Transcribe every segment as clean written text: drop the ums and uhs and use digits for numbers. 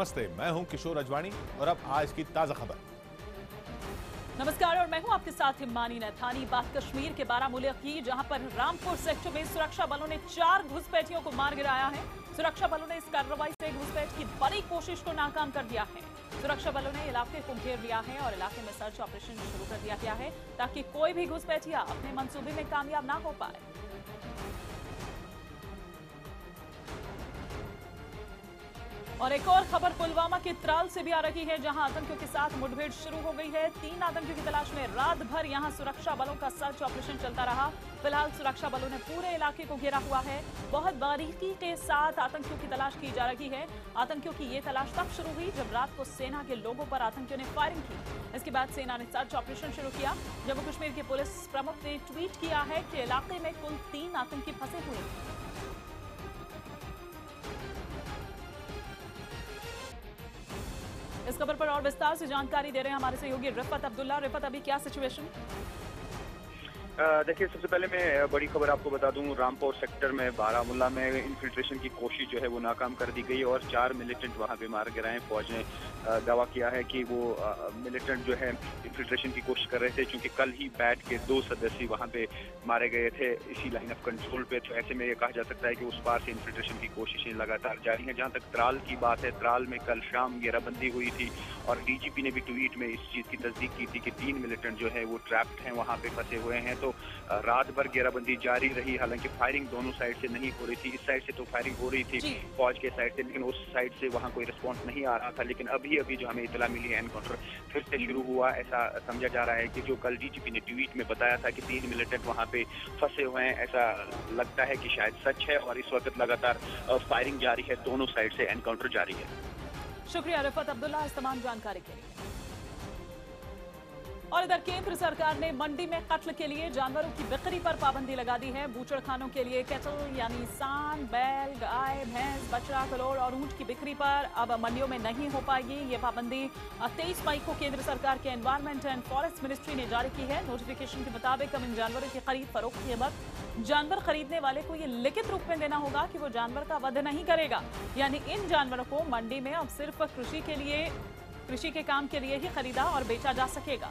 नमस्ते, मैं हूं किशोर अजवाणी और अब आज की ताजा खबर। नमस्कार और मैं हूं आपके साथ हिमानी नैथानी। बात कश्मीर के बारामूला की, जहां पर रामपुर सेक्टर में सुरक्षा बलों ने 4 घुसपैठियों को मार गिराया है। सुरक्षा बलों ने इस कार्रवाई से घुसपैठ की बड़ी कोशिश को नाकाम कर दिया है। सुरक्षा बलों ने इलाके को घेर लिया है और इलाके में सर्च ऑपरेशन शुरू कर दिया गया है ताकि कोई भी घुसपैठिया अपने मंसूबे में कामयाब ना हो पाए। और एक और खबर पुलवामा के त्राल से भी आ रही है, जहां आतंकियों के साथ मुठभेड़ शुरू हो गई है। 3 आतंकियों की तलाश में रात भर यहां सुरक्षा बलों का सर्च ऑपरेशन चलता रहा। फिलहाल सुरक्षा बलों ने पूरे इलाके को घेरा हुआ है। बहुत बारीकी के साथ आतंकियों की तलाश की जा रही है। आतंकियों की ये तलाश तब शुरू हुई जब रात को सेना के लोगों पर आतंकियों ने फायरिंग की। इसके बाद सेना ने सर्च ऑपरेशन शुरू किया। जम्मू कश्मीर के पुलिस प्रमुख ने ट्वीट किया है कि इलाके में कुल 3 आतंकी फंसे हुए हैं। इस खबर पर और विस्तार से जानकारी दे रहे हैं हमारे सहयोगी रिफत अब्दुल्ला। रिफत, अभी क्या सिचुएशन? देखिए, सबसे पहले मैं बड़ी खबर आपको बता दूं, रामपुर सेक्टर में बारामूला में इन्फिल्ट्रेशन की कोशिश जो है वो नाकाम कर दी गई और 4 मिलिटेंट वहां पे मार गिराए। फौज ने दावा किया है कि वो मिलिटेंट जो है इन्फिल्ट्रेशन की कोशिश कर रहे थे, क्योंकि कल ही बैट के 2 सदस्य वहां पे मारे गए थे इसी लाइन ऑफ कंट्रोल पे। तो ऐसे में ये कहा जा सकता है कि उस पार से इन्फिल्ट्रेशन की कोशिशें लगातार जारी हैं। जहां तक त्राल की बात है, त्राल में कल शाम घेराबंदी हुई थी और डीजीपी ने भी ट्वीट में इस चीज की तस्दीक की थी कि 3 मिलिटेंट जो है वो ट्रैप्ड हैं, वहां पे फंसे हुए हैं। तो रात भर घेराबंदी जारी रही। हालांकि फायरिंग दोनों साइड से नहीं हो रही थी। इस साइड से तो फायरिंग हो रही थी फौज के साइड से, लेकिन उस साइड से वहां कोई रिस्पांस नहीं आ रहा था। लेकिन अभी जो हमें इतला मिली है, एनकाउंटर फिर से शुरू हुआ। ऐसा समझा जा रहा है कि जो कल डीजीपी ने ट्वीट में बताया था कि 3 मिलिटेंट वहां पे फंसे हुए हैं, ऐसा लगता है कि शायद सच है और इस वक्त लगातार फायरिंग जारी है। दोनों साइड से एनकाउंटर जारी है। शुक्रिया रिफत अब्दुल्ला इस तमाम जानकारी के लिए। और इधर केंद्र सरकार ने मंडी में कत्ल के लिए जानवरों की बिक्री पर पाबंदी लगा दी है। बूचड़खानों के लिए कैटल यानी सांड, बैल, गाय, भैंस, बछड़ा, कलोड़ और ऊंट की बिक्री पर अब मंडियों में नहीं हो पाएगी। ये पाबंदी 23 मई को केंद्र सरकार के एनवायरमेंट एंड फॉरेस्ट मिनिस्ट्री ने जारी की है। नोटिफिकेशन के मुताबिक अब इन जानवरों की खरीद फरोख्त के वक्त जानवर खरीदने वाले को ये लिखित रूप में देना होगा कि वो जानवर का वध नहीं करेगा। यानी इन जानवरों को मंडी में अब सिर्फ कृषि के काम के लिए ही खरीदा और बेचा जा सकेगा।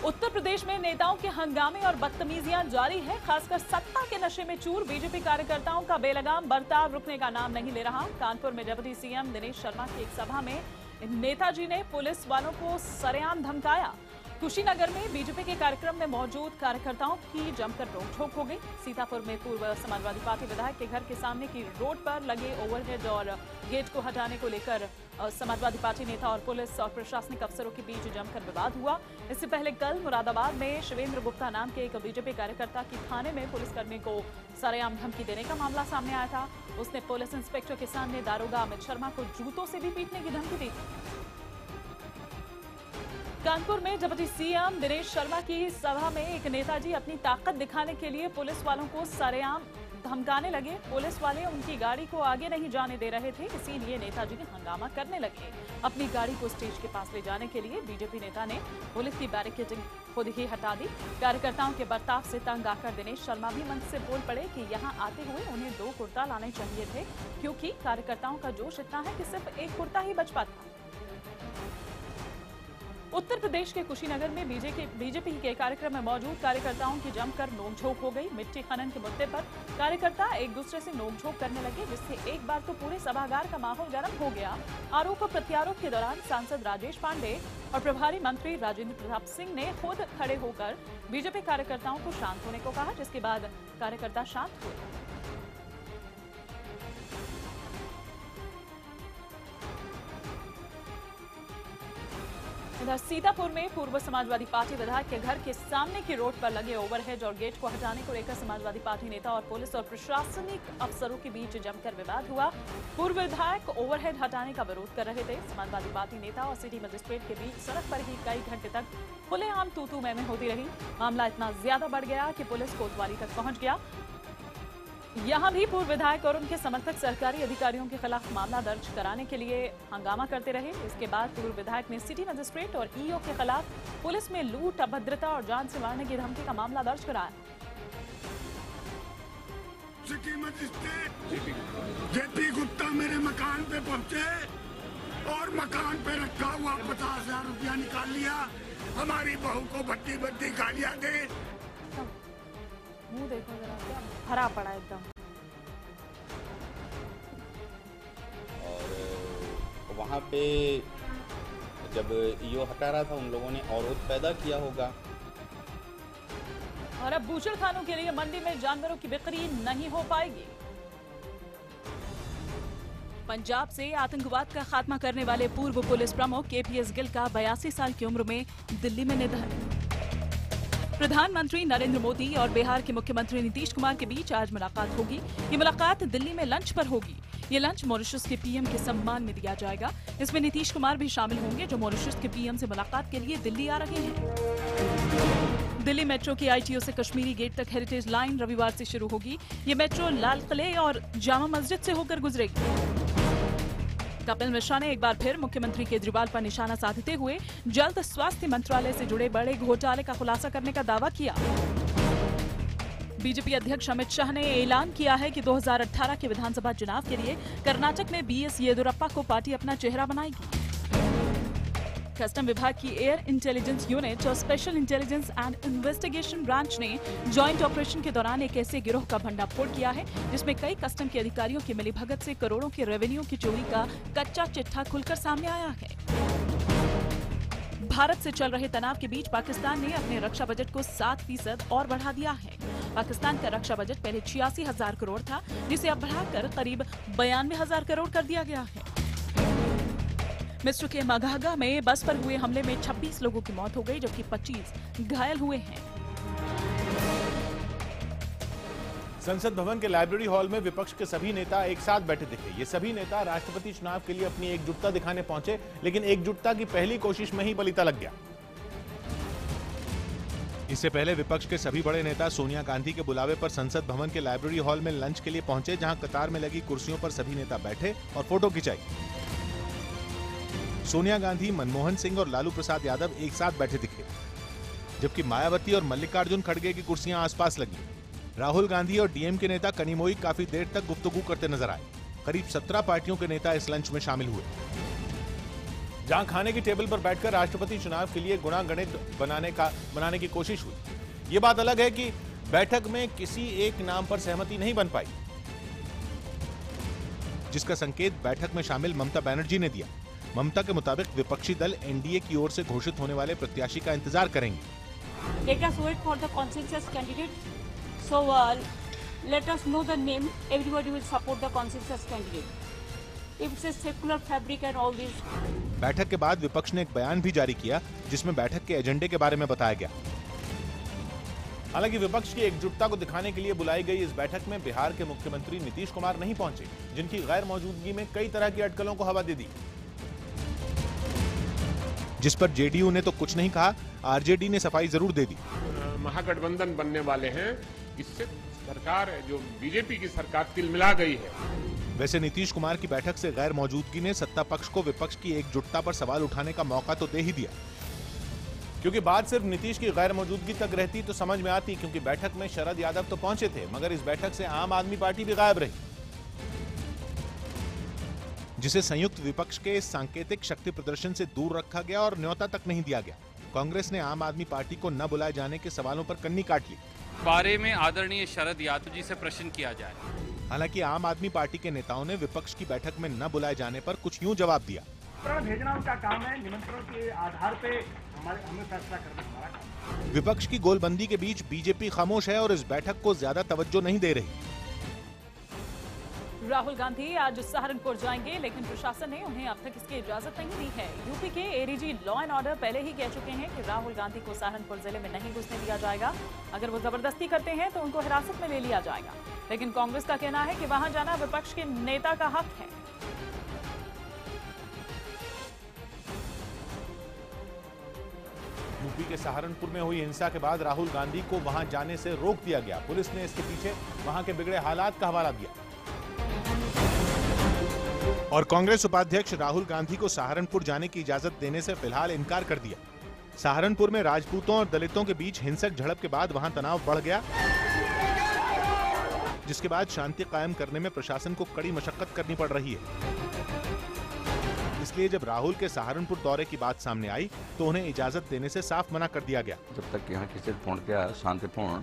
उत्तर प्रदेश में नेताओं के हंगामे और बदतमीजियां जारी है। खासकर सत्ता के नशे में चूर बीजेपी कार्यकर्ताओं का बेलगाम बर्ताव रुकने का नाम नहीं ले रहा। कानपुर में डिप्टी सीएम दिनेश शर्मा की एक सभा में नेताजी ने पुलिस वालों को सरेआम धमकाया। कुशीनगर में बीजेपी के कार्यक्रम में मौजूद कार्यकर्ताओं की जमकर नोकझोंक हो गई। सीतापुर में पूर्व समाजवादी पार्टी विधायक के घर के सामने की रोड पर लगे ओवरहेड और गेट को हटाने को लेकर समाजवादी पार्टी नेता और पुलिस और प्रशासनिक अफसरों के बीच जमकर विवाद हुआ। इससे पहले कल मुरादाबाद में शिवेंद्र गुप्ता नाम के एक बीजेपी कार्यकर्ता की थाने में पुलिसकर्मी को सरेआम धमकी देने का मामला सामने आया था। उसने पुलिस इंस्पेक्टर के सामने दारोगा अमित शर्मा को जूतों से भी पीटने की धमकी दी थी। कानपुर में डिप्टी सीएम दिनेश शर्मा की सभा में एक नेताजी अपनी ताकत दिखाने के लिए पुलिस वालों को सरेआम धमकाने लगे। पुलिस वाले उनकी गाड़ी को आगे नहीं जाने दे रहे थे, इसीलिए नेताजी ने हंगामा करने लगे। अपनी गाड़ी को स्टेज के पास ले जाने के लिए बीजेपी नेता ने पुलिस की बैरिकेडिंग खुद ही हटा दी। कार्यकर्ताओं के बर्ताव से तंग आकर दिनेश शर्मा भी मंच से बोल पड़े कि यहाँ आते हुए उन्हें 2 कुर्ता लाने चाहिए थे, क्योंकि कार्यकर्ताओं का जोश इतना है कि सिर्फ 1 कुर्ता ही बच पाता। उत्तर प्रदेश के कुशीनगर में बीजेपी के कार्यक्रम में मौजूद कार्यकर्ताओं की जमकर नोकझोंक हो गई। मिट्टी खनन के मुद्दे पर कार्यकर्ता एक दूसरे से नोकझोंक करने लगे, जिससे एक बार तो पूरे सभागार का माहौल गर्म हो गया। आरोप प्रत्यारोप के दौरान सांसद राजेश पांडे और प्रभारी मंत्री राजेंद्र प्रताप सिंह ने खुद खड़े होकर बीजेपी कार्यकर्ताओं को शांत होने को कहा, जिसके बाद कार्यकर्ता शांत हुए। इधर सीतापुर में पूर्व समाजवादी पार्टी विधायक के घर के सामने की रोड पर लगे ओवरहेड और गेट को हटाने को लेकर समाजवादी पार्टी नेता और पुलिस और प्रशासनिक अफसरों के बीच जमकर विवाद हुआ। पूर्व विधायक ओवरहेड हटाने का विरोध कर रहे थे। समाजवादी पार्टी नेता और सिटी मजिस्ट्रेट के बीच सड़क पर ही कई घंटे तक खुलेआम तू-तू मैं होती रही। मामला इतना ज्यादा बढ़ गया कि पुलिस कोतवाली तक पहुंच गया। यहां भी पूर्व विधायक और उनके समर्थक सरकारी अधिकारियों के खिलाफ मामला दर्ज कराने के लिए हंगामा करते रहे। इसके बाद पूर्व विधायक ने सिटी मजिस्ट्रेट और ईओ के खिलाफ पुलिस में लूट, अभद्रता और जान से मारने की धमकी का मामला दर्ज कराया। सिटी मजिस्ट्रेट जेपी गुप्ता मेरे मकान पे पहुंचे और मकान पे रखा हुआ 50,000 रुपया निकाल लिया। हमारी बहू को भट्टी भट्टी गालियां दे। मुंह देखो जरा, क्या भरा पड़ा एकदम। और वहाँ पे जब ईओ हटा रहा था उन लोगों ने अवरोध पैदा किया होगा। और अब बूचड़खानों के लिए मंडी में जानवरों की बिक्री नहीं हो पाएगी। पंजाब से आतंकवाद का खात्मा करने वाले पूर्व पुलिस प्रमुख केपीएस गिल का 82 साल की उम्र में दिल्ली में निधन। प्रधानमंत्री नरेंद्र मोदी और बिहार के मुख्यमंत्री नीतीश कुमार के बीच आज मुलाकात होगी। ये मुलाकात दिल्ली में लंच पर होगी। ये लंच मॉरिशस के पीएम के सम्मान में दिया जाएगा। इसमें नीतीश कुमार भी शामिल होंगे, जो मॉरिशस के पीएम से मुलाकात के लिए दिल्ली आ रहे हैं। दिल्ली मेट्रो की आईटीओ से कश्मीरी गेट तक हेरिटेज लाइन रविवार से शुरू होगी। ये मेट्रो लाल किले और जामा मस्जिद से होकर गुजरेगी। कपिल मिश्रा ने एक बार फिर मुख्यमंत्री केजरीवाल पर निशाना साधते हुए जल्द स्वास्थ्य मंत्रालय से जुड़े बड़े घोटाले का खुलासा करने का दावा किया। बीजेपी अध्यक्ष अमित शाह ने ऐलान किया है कि 2018 के विधानसभा चुनाव के लिए कर्नाटक में बीएस येदियुरप्पा को पार्टी अपना चेहरा बनाएगी। कस्टम विभाग की एयर इंटेलिजेंस यूनिट और special intelligence and investigation branch ने जॉइंट ऑपरेशन के दौरान एक ऐसे गिरोह का भंडाफोड़ किया है जिसमें कई कस्टम के अधिकारियों की मिलीभगत से करोड़ों के रेवेन्यू की चोरी का कच्चा चिट्ठा खुलकर सामने आया है। भारत से चल रहे तनाव के बीच पाकिस्तान ने अपने रक्षा बजट को 7% और बढ़ा दिया है। पाकिस्तान का रक्षा बजट पहले 86,000 करोड़ था, जिसे अब बढ़ाकर करीब 92,000 करोड़ कर दिया गया है। मिस्र के मगाहगा में बस पर हुए हमले में 26 लोगों की मौत हो गई, जबकि 25 घायल हुए हैं। संसद भवन के लाइब्रेरी हॉल में विपक्ष के सभी नेता एक साथ बैठे दिखे। ये सभी नेता राष्ट्रपति चुनाव के लिए अपनी एकजुटता दिखाने पहुंचे, लेकिन एकजुटता की पहली कोशिश में ही पलीता लग गया। इससे पहले विपक्ष के सभी बड़े नेता सोनिया गांधी के बुलावे पर संसद भवन के लाइब्रेरी हॉल में लंच के लिए पहुंचे, जहां कतार में लगी कुर्सियों पर सभी नेता बैठे और फोटो खिंचाई। सोनिया गांधी, मनमोहन सिंह और लालू प्रसाद यादव एक साथ बैठे दिखे, जबकि मायावती और मल्लिकार्जुन खड़गे की कुर्सियां आसपास लगी। राहुल गांधी और डीएमके नेता कनिमोई काफी देर तक गुफ्तगू करते नजर आए। करीब 17 पार्टियों के नेता इस लंच में शामिल हुए। जहां खाने की टेबल पर बैठकर राष्ट्रपति चुनाव के लिए गुणागणित बनाने की कोशिश हुई। ये बात अलग है कि बैठक में किसी एक नाम पर सहमति नहीं बन पाई, जिसका संकेत बैठक में शामिल ममता बनर्जी ने दिया। ममता के मुताबिक विपक्षी दल एनडीए की ओर से घोषित होने वाले प्रत्याशी का इंतजार करेंगे। Let us wait for the consensus candidate. So let us know the name. Everybody will support the consensus candidate. If it's a secular fabric and all this. बैठक के बाद विपक्ष ने एक बयान भी जारी किया, जिसमें बैठक के एजेंडे के बारे में बताया गया। हालांकि विपक्ष की एकजुटता को दिखाने के लिए बुलाई गई इस बैठक में बिहार के मुख्यमंत्री नीतीश कुमार नहीं पहुंचे, जिनकी गैर मौजूदगी में कई तरह की अटकलों को हवा दे दी। जिस पर जेडीयू ने तो कुछ नहीं कहा, आरजेडी ने सफाई जरूर दे दी। महागठबंधन बनने वाले हैं, इससे सरकार जो बीजेपी की सरकार तिलमिला गई है। वैसे नीतीश कुमार की बैठक से गैर मौजूदगी ने सत्ता पक्ष को विपक्ष की एकजुटता पर सवाल उठाने का मौका तो दे ही दिया, क्योंकि बात सिर्फ नीतीश की गैर मौजूदगी तक रहती तो समझ में आती, क्योंकि बैठक में शरद यादव तो पहुंचे थे, मगर इस बैठक से आम आदमी पार्टी भी गायब रही, जिसे संयुक्त विपक्ष के इस सांकेतिक शक्ति प्रदर्शन से दूर रखा गया और न्योता तक नहीं दिया गया। कांग्रेस ने आम आदमी पार्टी को न बुलाए जाने के सवालों पर कन्नी काट ली। बारे में आदरणीय शरद यादव जी से प्रश्न किया जाए। हालांकि आम आदमी पार्टी के नेताओं ने विपक्ष की बैठक में न बुलाए जाने पर कुछ यूं जवाब दिया। भेजना उनका काम है, निमंत्रण के आधार पे हमें फैसला करना हमारा काम है। विपक्ष की गोलबंदी के बीच बीजेपी खामोश है और इस बैठक को ज्यादा तवज्जो नहीं दे रही। राहुल गांधी आज सहारनपुर जाएंगे, लेकिन प्रशासन ने उन्हें अब तक इसकी इजाजत नहीं दी है। यूपी के एडीजी लॉ एंड ऑर्डर पहले ही कह चुके हैं कि राहुल गांधी को सहारनपुर जिले में नहीं घुसने दिया जाएगा। अगर वो जबरदस्ती करते हैं तो उनको हिरासत में ले लिया जाएगा। लेकिन कांग्रेस का कहना है कि वहां जाना विपक्ष के नेता का हक है। यूपी के सहारनपुर में हुई हिंसा के बाद राहुल गांधी को वहां जाने से रोक दिया गया। पुलिस ने इसके पीछे वहां के बिगड़े हालात का हवाला दिया और कांग्रेस उपाध्यक्ष राहुल गांधी को सहारनपुर जाने की इजाजत देने से फिलहाल इनकार कर दिया। सहारनपुर में राजपूतों और दलितों के बीच हिंसक झड़प के बाद वहां तनाव बढ़ गया, जिसके बाद शांति कायम करने में प्रशासन को कड़ी मशक्कत करनी पड़ रही है। इसलिए जब राहुल के सहारनपुर दौरे की बात सामने आई तो उन्हें इजाजत देने से साफ मना कर दिया गया। जब तक यहाँ की स्थिति पूर्णतः शांतिपूर्ण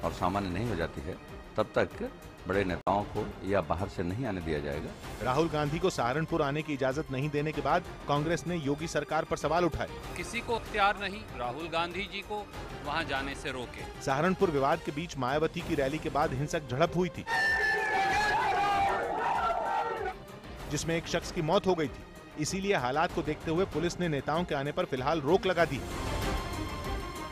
और सामान्य नहीं हो जाती है तब तक बड़े नेताओं को या बाहर से नहीं आने दिया जाएगा। राहुल गांधी को सहारनपुर आने की इजाजत नहीं देने के बाद कांग्रेस ने योगी सरकार पर सवाल उठाए। किसी को इख्तियार नहीं राहुल गांधी जी को वहां जाने से रोके। सहारनपुर विवाद के बीच मायावती की रैली के बाद हिंसक झड़प हुई थी, जिसमें एक शख्स की मौत हो गई थी। इसीलिए हालात को देखते हुए पुलिस ने नेताओं के आने पर फिलहाल रोक लगा दी।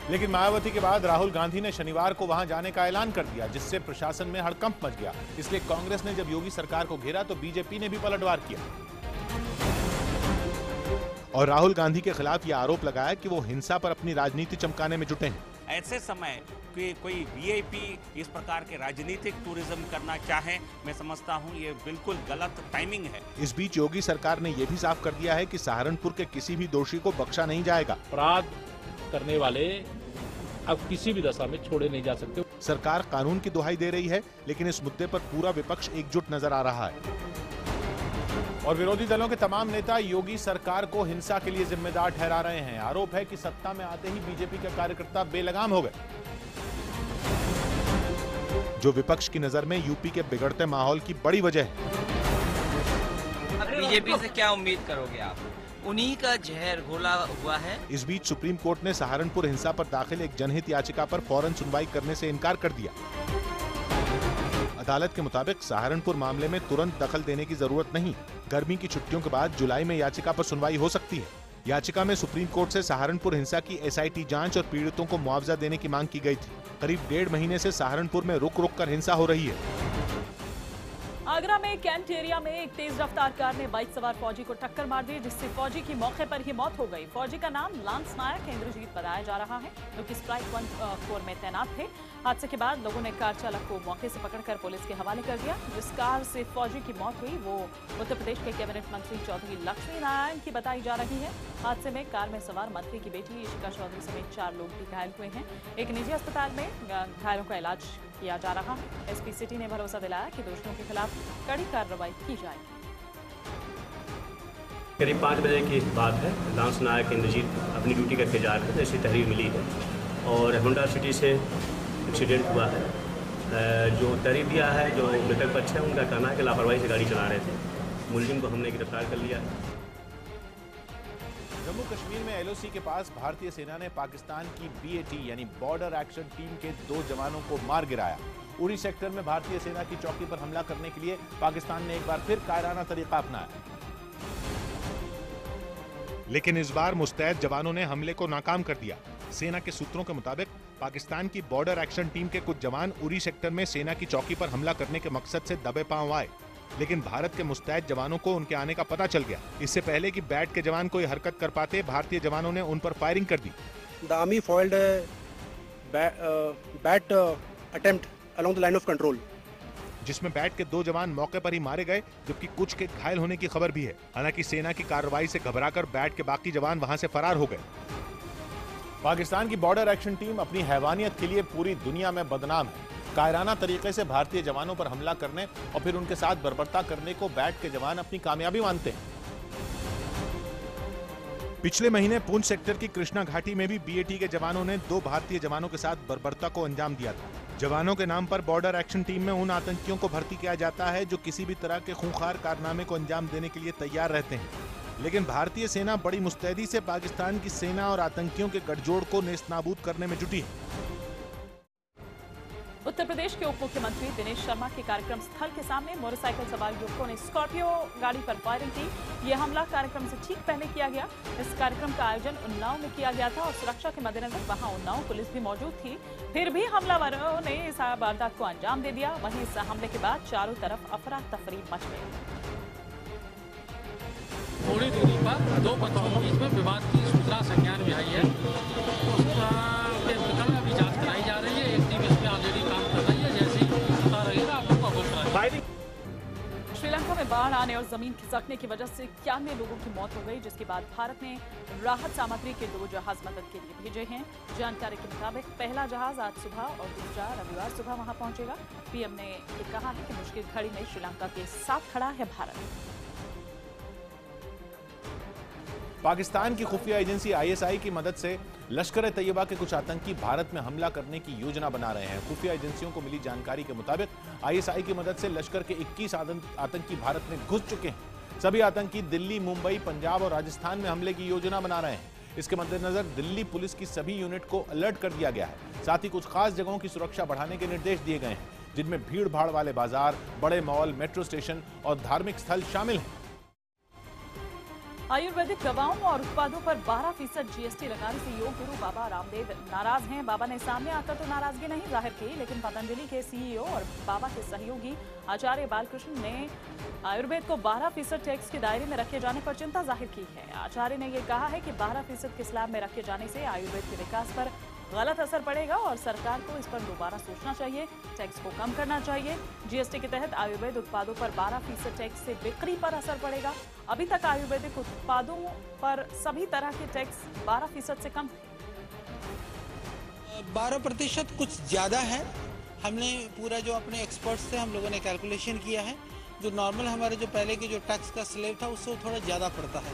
लेकिन मायावती के बाद राहुल गांधी ने शनिवार को वहां जाने का ऐलान कर दिया, जिससे प्रशासन में हड़कंप मच गया। इसलिए कांग्रेस ने जब योगी सरकार को घेरा तो बीजेपी ने भी पलटवार किया और राहुल गांधी के खिलाफ यह आरोप लगाया कि वो हिंसा पर अपनी राजनीति चमकाने में जुटे हैं। ऐसे समय कोई वीआईपी इस प्रकार के राजनीतिक टूरिज्म करना चाहे, मैं समझता हूं ये बिल्कुल गलत टाइमिंग है। इस बीच योगी सरकार ने यह भी साफ कर दिया है कि सहारनपुर के किसी भी दोषी को बख्शा नहीं जाएगा। अपराध करने वाले अब किसी भी दशा में छोड़े नहीं जा सकते। सरकार कानून की दुहाई दे रही है, लेकिन इस मुद्दे पर पूरा विपक्ष एकजुट नजर आ रहा है और विरोधी दलों के तमाम नेता योगी सरकार को हिंसा के लिए जिम्मेदार ठहरा रहे हैं। आरोप है कि सत्ता में आते ही बीजेपी के कार्यकर्ता बेलगाम हो गए, जो विपक्ष की नजर में यूपी के बिगड़ते माहौल की बड़ी वजह है। बीजेपी से क्या उम्मीद करोगे आप? उन्हीं का जहर घोला हुआ है। इस बीच सुप्रीम कोर्ट ने सहारनपुर हिंसा पर दाखिल एक जनहित याचिका पर फौरन सुनवाई करने से इनकार कर दिया। अदालत के मुताबिक सहारनपुर मामले में तुरंत दखल देने की जरूरत नहीं। गर्मी की छुट्टियों के बाद जुलाई में याचिका पर सुनवाई हो सकती है। याचिका में सुप्रीम कोर्ट से सहारनपुर हिंसा की एसआईटी जांच और पीड़ितों को मुआवजा देने की मांग की गई थी। करीब 1.5 महीने से सहारनपुर में रुक रुक कर हिंसा हो रही है। आगरा में कैंट एरिया में एक तेज रफ्तार कार ने बाइक सवार फौजी को टक्कर मार दी, जिससे फौजी की मौके पर ही मौत हो गई। फौजी का नाम लांस नायक इंद्रजीत बताया जा रहा है, जो कि स्ट्राइक 1 में तैनात थे। हादसे के बाद लोगों ने कार चालक को मौके से पकड़कर पुलिस के हवाले कर दिया। जिस कार से फौजी की मौत हुई वो उत्तर प्रदेश के कैबिनेट मंत्री चौधरी लक्ष्मी नारायण की बताई जा रही है। हादसे में कार में सवार मंत्री की बेटी इशिका चौधरी समेत 4 लोग भी घायल हुए हैं। एक निजी अस्पताल में घायलों का इलाज किया जा रहा है। एसपी सिटी ने भरोसा दिलाया कि दोषियों के खिलाफ कड़ी कार्रवाई की जाएगी। करीब 5 बजे की बात है। लांस नायक इंद्रजीत अपनी ड्यूटी करके जा रहे थे, ऐसी तहरीर मिली है और होंडा सिटी से एक्सीडेंट हुआ है। जो तहरीर दिया है, जो मृतक पक्ष है, उनका कहना है कि लापरवाही से गाड़ी चला रहे थे। मुलजिम को हमने गिरफ्तार कर लिया है। जम्मू कश्मीर में एलओसी के पास भारतीय सेना ने पाकिस्तान की BAT यानी बॉर्डर एक्शन टीम के 2 जवानों को मार गिराया। उरी सेक्टर में भारतीय सेना की चौकी पर हमला करने के लिए पाकिस्तान ने एक बार फिर कायराना तरीका अपनाया, लेकिन इस बार मुस्तैद जवानों ने हमले को नाकाम कर दिया। सेना के सूत्रों के मुताबिक पाकिस्तान की बॉर्डर एक्शन टीम के कुछ जवान उरी सेक्टर में सेना की चौकी पर हमला करने के मकसद से दबे पांव आए, लेकिन भारत के मुस्तैद जवानों को उनके आने का पता चल गया। इससे पहले कि बैट के जवान कोई हरकत कर पाते, भारतीय जवानों ने उन पर फायरिंग कर दी। The army foiled bat attempt along the line of control, जिसमें बैट के 2 जवान मौके पर ही मारे गए, जबकि कुछ के घायल होने की खबर भी है। हालांकि सेना की कार्रवाई से घबराकर बैट के बाकी जवान वहां से फरार हो गए। पाकिस्तान की बॉर्डर एक्शन टीम अपनी हैवानियत के लिए पूरी दुनिया में बदनाम है। कायराना तरीके से भारतीय जवानों पर हमला करने और फिर उनके साथ बर्बरता करने को बैट के जवान अपनी कामयाबी मानते हैं। पिछले महीने पुंछ सेक्टर की कृष्णा घाटी में भी BAT के जवानों ने 2 भारतीय जवानों के साथ बर्बरता को अंजाम दिया था। जवानों के नाम पर बॉर्डर एक्शन टीम में उन आतंकियों को भर्ती किया जाता है जो किसी भी तरह के खूंखार कारनामे को अंजाम देने के लिए तैयार रहते हैं, लेकिन भारतीय सेना बड़ी मुस्तैदी से पाकिस्तान की सेना और आतंकियों के गठजोड़ को नेस्तनाबूद करने में जुटी है। उत्तर प्रदेश के उप मुख्यमंत्री दिनेश शर्मा के कार्यक्रम स्थल के सामने मोटरसाइकिल सवार युवकों ने स्कॉर्पियो गाड़ी पर फायरिंग की। यह हमला कार्यक्रम से ठीक पहले किया गया। इस कार्यक्रम का आयोजन उन्नाव में किया गया था और सुरक्षा के मद्देनजर वहां उन्नाव पुलिस भी मौजूद थी। फिर भी हमलावरों ने इस वारदात को अंजाम दे दिया। वहीं इस हमले के बाद चारों तरफ अफरा तफरी मच गई। थोड़ी दूरी पर 2 पक्षों के बीच में विवाद की सूचना संज्ञान में आई है। उसका प्रकरण अभी जांच कराई जा रही है। एक टीम इसमें ऑलरेडी काम कर रही है। जैसे ही पता रहेगा आप लोग को अवगत कराएंगे। श्रीलंका में बाढ़ आने और जमीन खिसकने की वजह से 91 लोगों की मौत हो गई, जिसके बाद भारत ने राहत सामग्री के 2 जहाज मदद के लिए भेजे हैं। जानकारी के मुताबिक पहला जहाज आज सुबह और दूसरा रविवार सुबह वहां पहुंचेगा। पीएम ने ये कहा है कि मुश्किल घड़ी में श्रीलंका के साथ खड़ा है भारत। पाकिस्तान की खुफिया एजेंसी आईएसआई की मदद से लश्कर तैयबा के कुछ आतंकी भारत में हमला करने की योजना बना रहे हैं। खुफिया एजेंसियों को मिली जानकारी के मुताबिक आईएसआई की मदद से लश्कर के 21 आतंकी भारत में घुस चुके हैं। सभी आतंकी दिल्ली, मुंबई, पंजाब और राजस्थान में हमले की योजना बना रहे हैं। इसके मद्देनजर दिल्ली पुलिस की सभी यूनिट को अलर्ट कर दिया गया है। साथ ही कुछ खास जगहों की सुरक्षा बढ़ाने के निर्देश दिए गए हैं, जिनमें भीड़ भाड़ वाले बाजार, बड़े मॉल, मेट्रो स्टेशन और धार्मिक स्थल शामिल हैं। आयुर्वेदिक दवाओं और उत्पादों पर 12% जीएसटी लगाने से योग गुरु बाबा रामदेव नाराज हैं। बाबा ने सामने आकर तो नाराजगी नहीं जाहिर की, लेकिन पतंजलि के सीईओ और बाबा के सहयोगी आचार्य बालकृष्ण ने आयुर्वेद को 12% टैक्स के दायरे में रखे जाने पर चिंता जाहिर की है। आचार्य ने यह कहा है कि 12% के स्लैब में रखे जाने से आयुर्वेद के विकास पर गलत असर पड़ेगा और सरकार को इस पर दोबारा सोचना चाहिए, टैक्स को कम करना चाहिए। जीएसटी के तहत आयुर्वेद उत्पादों पर 12% टैक्स से बिक्री पर असर पड़ेगा। अभी तक आयुर्वेदिक उत्पादों पर सभी तरह के टैक्स 12% से कम है। 12% कुछ ज्यादा है। हमने पूरा जो अपने एक्सपर्ट्स थे हम लोगों ने कैलकुलेशन किया है, जो नॉर्मल हमारे जो पहले के जो टैक्स का स्लैब था उससे थोड़ा ज्यादा पड़ता है।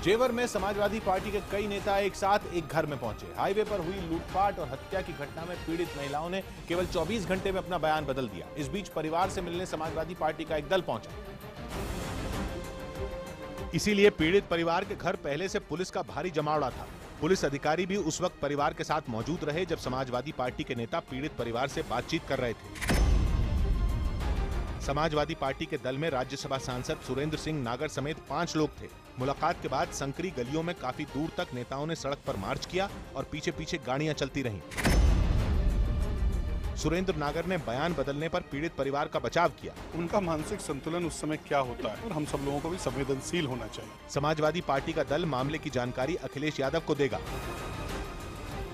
जेवर में समाजवादी पार्टी के कई नेता एक साथ एक घर में पहुंचे। हाईवे पर हुई लूटपाट और हत्या की घटना में पीड़ित महिलाओं ने केवल 24 घंटे में अपना बयान बदल दिया। इस बीच परिवार से मिलने समाजवादी पार्टी का एक दल पहुंचा। इसीलिए पीड़ित परिवार के घर पहले से पुलिस का भारी जमावड़ा था। पुलिस अधिकारी भी उस वक्त परिवार के साथ मौजूद रहे जब समाजवादी पार्टी के नेता पीड़ित परिवार से बातचीत कर रहे थे। समाजवादी पार्टी के दल में राज्यसभा सांसद सुरेंद्र सिंह नागर समेत 5 लोग थे। मुलाकात के बाद संकरी गलियों में काफी दूर तक नेताओं ने सड़क पर मार्च किया और पीछे पीछे गाड़ियां चलती रहीं। सुरेंद्र नागर ने बयान बदलने पर पीड़ित परिवार का बचाव किया। उनका मानसिक संतुलन उस समय क्या होता है और हम सब लोगों को भी संवेदनशील होना चाहिए। समाजवादी पार्टी का दल मामले की जानकारी अखिलेश यादव को देगा।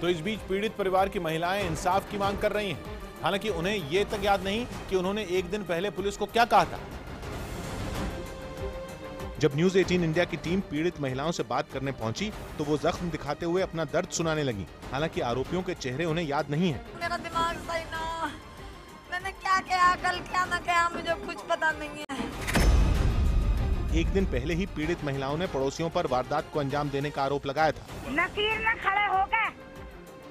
तो इस बीच पीड़ित परिवार की महिलाएं इंसाफ की मांग कर रही हैं। हालांकि उन्हें ये तक याद नहीं कि उन्होंने एक दिन पहले पुलिस को क्या कहा था। जब न्यूज 18 इंडिया की टीम पीड़ित महिलाओं से बात करने पहुंची तो वो जख्म दिखाते हुए अपना दर्द सुनाने लगी। हालांकि आरोपियों के चेहरे उन्हें याद नहीं है। मेरा दिमाग सही ना, मैंने क्या किया, कल क्या ना किया, मुझे कुछ पता नहीं है। एक दिन पहले ही पीड़ित महिलाओं ने पड़ोसियों पर वारदात को अंजाम देने का आरोप लगाया था। नसीर ने खड़े हो गए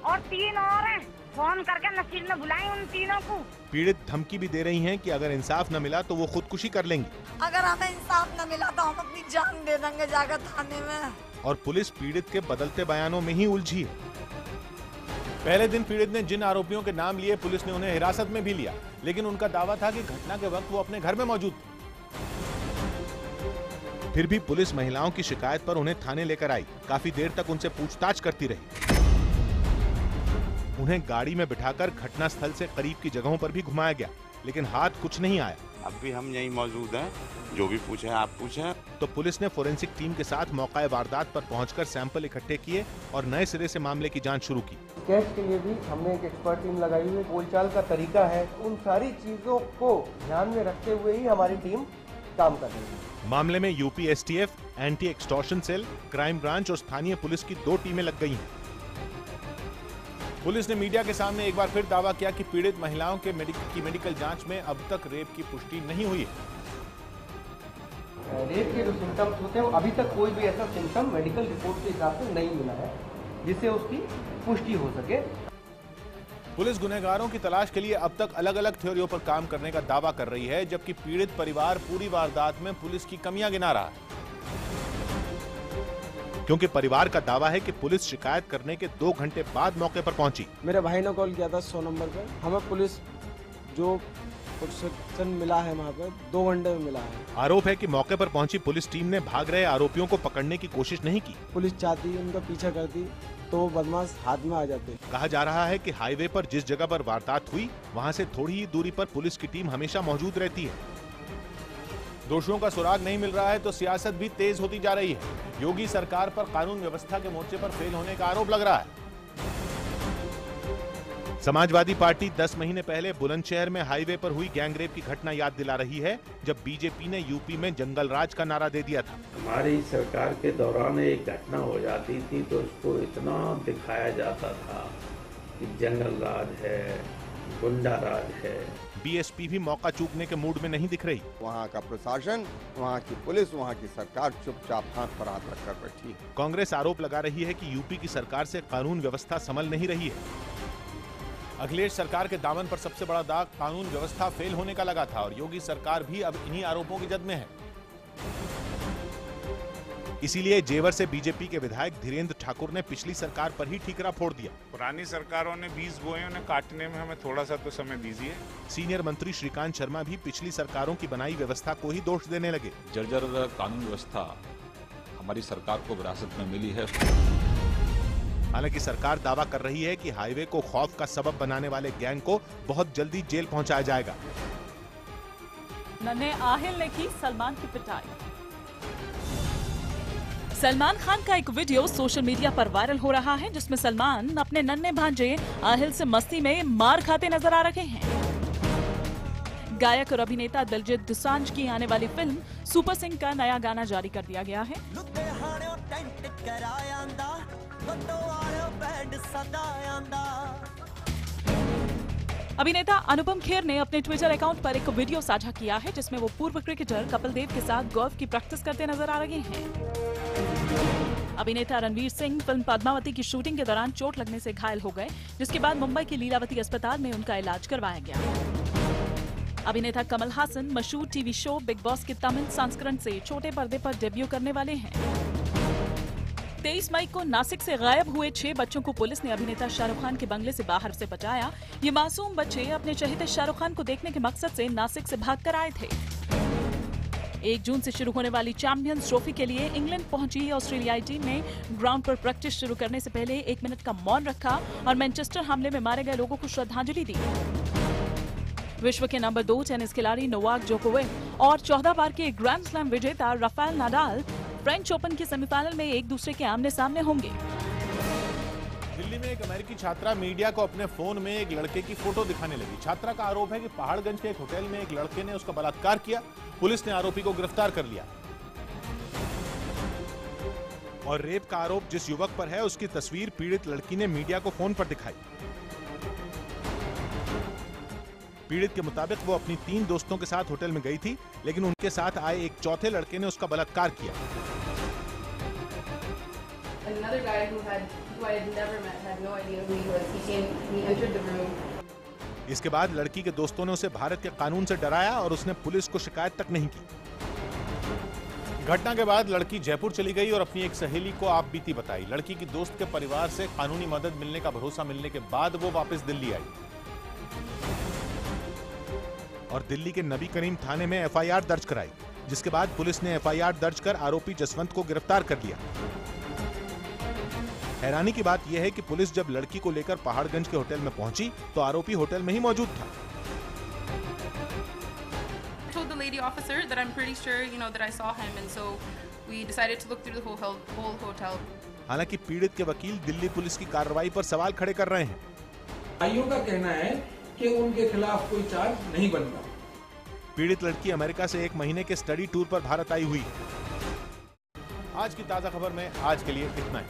और 3 और हैं, फोन करके नसीर ने बुलाई उन तीनों को। पीड़ित धमकी भी दे रही हैं कि अगर इंसाफ न मिला तो वो खुदकुशी कर लेंगी। अगर हमें इंसाफ न मिला तो हम अपनी जान दे देंगे जाकर थाने में। और पुलिस पीड़ित के बदलते बयानों में ही उलझी है। पहले दिन पीड़ित ने जिन आरोपियों के नाम लिए पुलिस ने उन्हें हिरासत में भी लिया, लेकिन उनका दावा था कि घटना के वक्त वो अपने घर में मौजूद थे। फिर भी पुलिस महिलाओं की शिकायत पर उन्हें थाने लेकर आई। काफी देर तक उनसे पूछताछ करती रही। उन्हें गाड़ी में बिठाकर घटना स्थल से करीब की जगहों पर भी घुमाया गया, लेकिन हाथ कुछ नहीं आया। अब भी हम यहीं मौजूद हैं, जो भी पूछे आप पूछें। तो पुलिस ने फोरेंसिक टीम के साथ मौका वारदात पर पहुंचकर सैंपल इकट्ठे किए और नए सिरे से मामले की जांच शुरू की। केस के लिए भी हमने एक एक्सपर्ट टीम लगाई हुई है। बोलचाल का तरीका है, उन सारी चीजों को ध्यान में रखते हुए ही हमारी टीम काम कर रही है। मामले में UP STF, anti extortion cell, crime branch और स्थानीय पुलिस की 2 टीमें लग गई हैं। पुलिस ने मीडिया के सामने एक बार फिर दावा किया कि पीड़ित महिलाओं के मेडिकल जांच में अब तक रेप की पुष्टि नहीं हुई है। रेप के जो सिम्टम्स होते हैं अभी तक कोई भी ऐसा सिम्टम मेडिकल रिपोर्ट के हिसाब से नहीं मिला है जिससे उसकी पुष्टि हो सके। पुलिस गुनहगारों की तलाश के लिए अब तक अलग अलग थ्योरियों पर काम करने का दावा कर रही है, जबकि पीड़ित परिवार पूरी वारदात में पुलिस की कमियां गिना रहा है। क्योंकि परिवार का दावा है कि पुलिस शिकायत करने के 2 घंटे बाद मौके पर पहुंची। मेरे भाई ने कॉल किया था 100 नंबर पर। हमें पुलिस जो प्रोटेक्शन मिला है वहाँ पर 2 घंटे में मिला है। आरोप है कि मौके पर पहुंची पुलिस टीम ने भाग रहे आरोपियों को पकड़ने की कोशिश नहीं की। पुलिस चाहती उनका पीछा करती तो बदमाश हाथ में आ जाते। कहा जा रहा है कि हाईवे पर जिस जगह पर वारदात हुई वहां से थोड़ी ही दूरी पर पुलिस की टीम हमेशा मौजूद रहती है। दोषियों का सुराग नहीं मिल रहा है तो सियासत भी तेज होती जा रही है। योगी सरकार पर कानून व्यवस्था के मोर्चे पर फेल होने का आरोप लग रहा है। समाजवादी पार्टी 10 महीने पहले बुलंदशहर में हाईवे पर हुई गैंगरेप की घटना याद दिला रही है, जब बीजेपी ने यूपी में जंगल राज का नारा दे दिया था। हमारी सरकार के दौरान एक घटना हो जाती थी तो उसको इतना दिखाया जाता था कि जंगल राज है, गुंडा राज है। बीएसपी भी मौका चूकने के मूड में नहीं दिख रही। वहाँ का प्रशासन, वहाँ की पुलिस, वहाँ की सरकार चुपचाप हाथ पर हाथ रखकर बैठी है। कांग्रेस आरोप लगा रही है कि यूपी की सरकार से कानून व्यवस्था संभल नहीं रही है। अखिलेश सरकार के दामन पर सबसे बड़ा दाग कानून व्यवस्था फेल होने का लगा था और योगी सरकार भी अब इन्हीं आरोपों की जद में है। इसीलिए जेवर से बीजेपी के विधायक धीरेन्द्र ठाकुर ने पिछली सरकार पर ही ठीकरा फोड़ दिया। पुरानी सरकारों ने 20 बोए उन्हें काटने में हमें थोड़ा सा तो समय दीजिए। सीनियर मंत्री श्रीकांत शर्मा भी पिछली सरकारों की बनाई व्यवस्था को ही दोष देने लगे। जर्जर कानून व्यवस्था हमारी सरकार को विरासत में मिली है। हालांकि सरकार दावा कर रही है कि हाईवे को खौफ का सबब बनाने वाले गैंग को बहुत जल्दी जेल पहुंचाया जाएगा। नन्हे आहिल ने की सलमान की पिटाई। सलमान खान का एक वीडियो सोशल मीडिया पर वायरल हो रहा है, जिसमें सलमान अपने नन्हे भांजे आहिल से मस्ती में मार खाते नजर आ रहे हैं। गायक और अभिनेता दिलजीत दोसांझ की आने वाली फिल्म सुपर सिंह का नया गाना जारी कर दिया गया है। अभिनेता अनुपम खेर ने अपने ट्विटर अकाउंट पर एक वीडियो साझा किया है, जिसमें वो पूर्व क्रिकेटर कपिल देव के साथ गोल्फ की प्रैक्टिस करते नजर आ रहे हैं। अभिनेता रणवीर सिंह फिल्म पद्मावती की शूटिंग के दौरान चोट लगने से घायल हो गए, जिसके बाद मुंबई के लीलावती अस्पताल में उनका इलाज करवाया गया। अभिनेता कमल हासन मशहूर टीवी शो बिग बॉस के तमिल संस्करण से छोटे पर्दे पर डेब्यू करने वाले हैं। 23 मई को नासिक से गायब हुए 6 बच्चों को पुलिस ने अभिनेता शाहरुख खान के बंगले से बाहर से बचाया। ये मासूम बच्चे अपने चहेते शाहरुख खान को देखने के मकसद से नासिक से भागकर आए थे। 1 जून से शुरू होने वाली चैंपियंस ट्रॉफी के लिए इंग्लैंड पहुंची ऑस्ट्रेलियाई टीम ने ग्राउंड पर प्रैक्टिस शुरू करने से पहले 1 मिनट का मौन रखा और मैनचेस्टर हमले में मारे गए लोगों को श्रद्धांजलि दी। विश्व के नंबर 2 टेनिस खिलाड़ी नोवाक जोकोविच और 14 बार के ग्रैंड स्लैम विजेता राफेल नाडाल फ्रेंच ओपन के सेमीफाइनल में एक दूसरे के आमने सामने होंगे। दिल्ली में एक अमेरिकी छात्रा मीडिया को अपने फोन में एक लड़के की फोटो दिखाने लगी। छात्रा का आरोप है कि पहाड़गंज के एक होटल में एक लड़के ने उसका बलात्कार किया। पुलिस ने आरोपी को गिरफ्तार कर लिया और रेप का आरोप जिस युवक पर है, उसकी तस्वीर पीड़ित लड़की ने मीडिया को फोन पर दिखाई। पीड़ित के मुताबिक वो अपनी 3 दोस्तों के साथ होटल में गई थी, लेकिन उनके साथ आए एक चौथे लड़के ने उसका बलात्कार किया। इसके बाद लड़की के दोस्तों ने उसे भारत के कानून से डराया और उसने पुलिस को शिकायत तक नहीं की। घटना के बाद लड़की जयपुर चली गई और अपनी एक सहेली को आप बीती बताई। लड़की की दोस्त के परिवार से कानूनी मदद मिलने का भरोसा मिलने के बाद वो वापस दिल्ली आई और दिल्ली के नबी करीम थाने में एफआईआर दर्ज कराई, जिसके बाद पुलिस ने एफआईआर दर्ज कर आरोपी जसवंत को गिरफ्तार कर लिया। हैरानी की बात यह है कि पुलिस जब लड़की को लेकर पहाड़गंज के होटल में पहुंची तो आरोपी होटल में ही मौजूद था। हालांकि पीड़ित के वकील दिल्ली पुलिस की कार्रवाई पर सवाल खड़े कर रहे हैं। भाइयों का कहना है कि उनके खिलाफ कोई चार्ज नहीं बनता। पीड़ित लड़की अमेरिका से 1 महीने के स्टडी टूर पर भारत आई हुई है। आज की ताजा खबर में आज के लिए इतना ही।